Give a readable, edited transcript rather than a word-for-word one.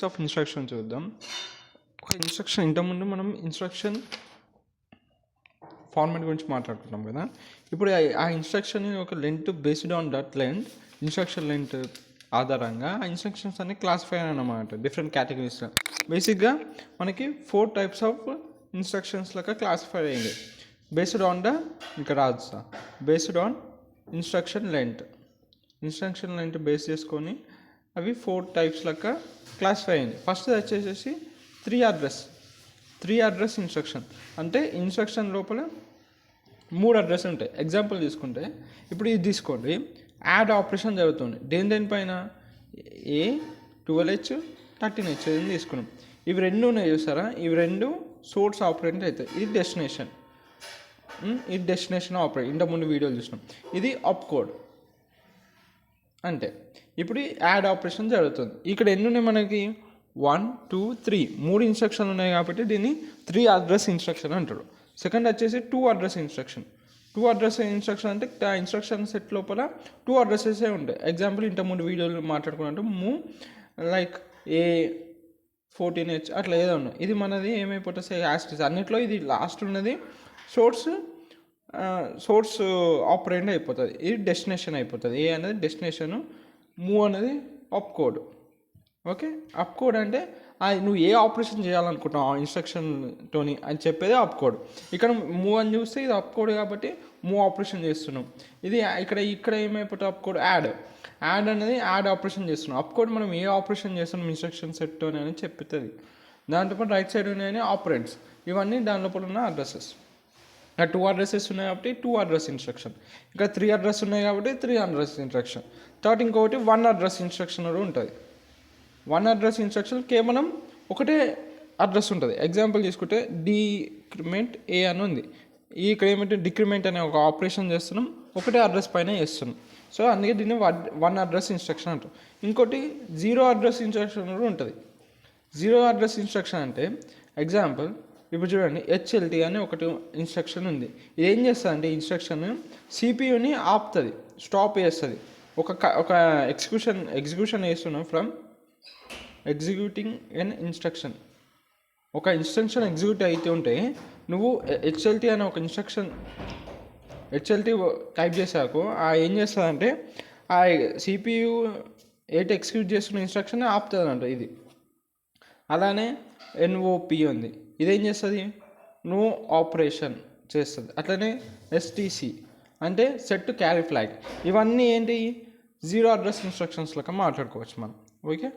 Of instruction చూద్దాం. ఒక instruction ఇంతకుముందు మనం ఇన్స్ట్రక్షన్ ఫార్మాట్ గురించి మాట్లాడుకుంటాం కదా. ఇప్పుడు ఆ ఇన్స్ట్రక్షన్ ఒక length based on that length, instruction length ఆధారంగా ఆ ఇన్స్ట్రక్షన్స్ అన్ని క్లాసిఫై అన్నమాట డిఫరెంట్ కేటగిరీస్లో. బేసిక్గా మనకి 4 types ఆఫ్ ఇన్స్ట్రక్షన్స్ లెక్క క్లాసిఫై అయ్యింది based on the based on instruction length base చేసుకొని అవి 4 types లెక్క క్లాసిఫై అయింది. ఫస్ట్ వచ్చేసి 3 అడ్రస్ ఇన్స్ట్రక్షన్. అంటే ఇన్స్ట్రక్షన్ లోపల 3 అడ్రస్ ఉంటాయి. ఎగ్జాంపుల్ తీసుకుంటే ఇప్పుడు ఇది తీసుకోండి, యాడ్ ఆపరేషన్ జరుగుతుంది దేనిపైన, ఏ 12H 13H తీసుకున్నాం. ఇవి రెండు ఉన్నాయి చూసారా, ఇవి రెండు సోర్స్ ఆపరేట్ అవుతాయి. ఇది డెస్టినేషన్ ఆపరేట్, ఇంతకుముందు వీడియోలు చూసినాం. ఇది అప్ కోడ్. అంటే ఇప్పుడు యాడ్ ఆపరేషన్ జరుగుతుంది. ఇక్కడ ఎన్ని ఉన్నాయి మనకి, 1 2 3 3 ఇన్స్ట్రక్షన్లు ఉన్నాయి కాబట్టి దీన్ని 3 అడ్రస్ ఇన్స్ట్రక్షన్ అంటారు. సెకండ్ వచ్చేసి 2 అడ్రస్ ఇన్స్ట్రక్షన్ అంటే ఆ ఇన్స్ట్రక్షన్ సెట్ లోపల 2 అడ్రసెసే ఉంటాయి. ఎగ్జాంపుల్ ఇంతకుముందు వీడియోలో మాట్లాడుకున్నట్టు మూవ్ లైక్ ఏ 14H అట్లా ఏదో ఉన్నాయి. ఇది మనది ఏమైపోతుంది, యాస్టిస్ అన్నిట్లో ఇది లాస్ట్ ఉన్నది సోర్స్ ఆపరేండ్ అయిపోతుంది. ఇది డెస్టినేషన్ అయిపోతుంది. ఏ అనేది డెస్టినేషను, మూవ్ అనేది up code. Okay, up code అంటే నువ్వు ఏ ఆపరేషన్ చేయాలనుకుంటున్నావు ఆ ఇన్స్ట్రక్షన్తోని అని చెప్పేది అప్ కోడ్. ఇక్కడ మూవ్ అని చూస్తే ఇది అప్ కోడ్ కాబట్టి మూవ్ ఆపరేషన్ చేస్తున్నాం. ఇది ఇక్కడ ఏమైపోతుంది, అప్ కోడ్ యాడ్ అనేది యాడ్ ఆపరేషన్ చేస్తున్నాం. అప్ కోడ్ మనం ఏ ఆపరేషన్ చేస్తున్నాం ఇన్స్ట్రక్షన్ సెట్తోని అని చెప్తుంది. దాంతోపాటు రైట్ సైడ్ ఉన్నాయని ఆపరెంట్స్, ఇవన్నీ దాని లోపల ఉన్న అడ్రసెస్. 2 అడ్రసెస్ ఉన్నాయి కాబట్టి 2 అడ్రస్ ఇన్స్ట్రక్షన్. ఇంకా 3 అడ్రస్ ఉన్నాయి కాబట్టి 3 అడ్రస్ ఇన్స్ట్రక్షన్. తర్వాత ఇంకొకటి 1 అడ్రస్ ఇన్స్ట్రక్షన్ కూడా ఉంటుంది. 1 అడ్రస్ ఇన్స్ట్రక్షన్ కేవలం ఒకటే అడ్రస్ ఉంటుంది. ఎగ్జాంపుల్ తీసుకుంటే డిక్రిమెంట్ ఏ అని ఉంది. ఇక్కడ ఏమంటే డిక్రిమెంట్ అనే ఒక ఆపరేషన్ చేస్తున్నాం, ఒకటే అడ్రస్ పైన చేస్తున్నాం. సో అందుకే దీన్ని 1 అడ్రస్ ఇన్స్ట్రక్షన్ అంటారు. ఇంకోటి 0 అడ్రస్ ఇన్స్ట్రక్షన్ కూడా ఉంటుంది. 0 అడ్రస్ ఇన్స్ట్రక్షన్ అంటే ఎగ్జాంపుల్ ఇప్పుడు చూడండి, HLT అని ఒకటి ఇన్స్ట్రక్షన్ ఉంది. ఇది ఏం చేస్తుంది అంటే ఇన్స్ట్రక్షన్ సిపియుని ఆపుతుంది, స్టాప్ చేస్తుంది. ఒక ఎగ్జిక్యూషన్ చేస్తున్నాం ఫ్రమ్ ఎగ్జిక్యూటింగ్ ఎన్ ఇన్స్ట్రక్షన్. ఒక ఇన్స్ట్రక్షన్ ఎగ్జిక్యూట్ అయితే ఉంటే నువ్వు HLT అనే ఒక ఇన్స్ట్రక్షన్ టైప్ చేసాకు ఏం చేస్తుందంటే ఆ సిపియు ఎగ్జిక్యూట్ చేస్తున్న ఇన్స్ట్రక్షన్ ఆపుతుంది అంట. ఇది అలానే NOP ఉంది, ఇదేం చేస్తుంది, నో ఆపరేషన్ చేస్తుంది. అట్లనే STC అంటే సెట్ టు క్యారీ ఫ్లాగ్. ఇవన్నీ ఏంటి, 0 అడ్రస్ ఇన్స్ట్రక్షన్స్ లెక్క మాట్లాడుకోవచ్చు మనం. ఓకే.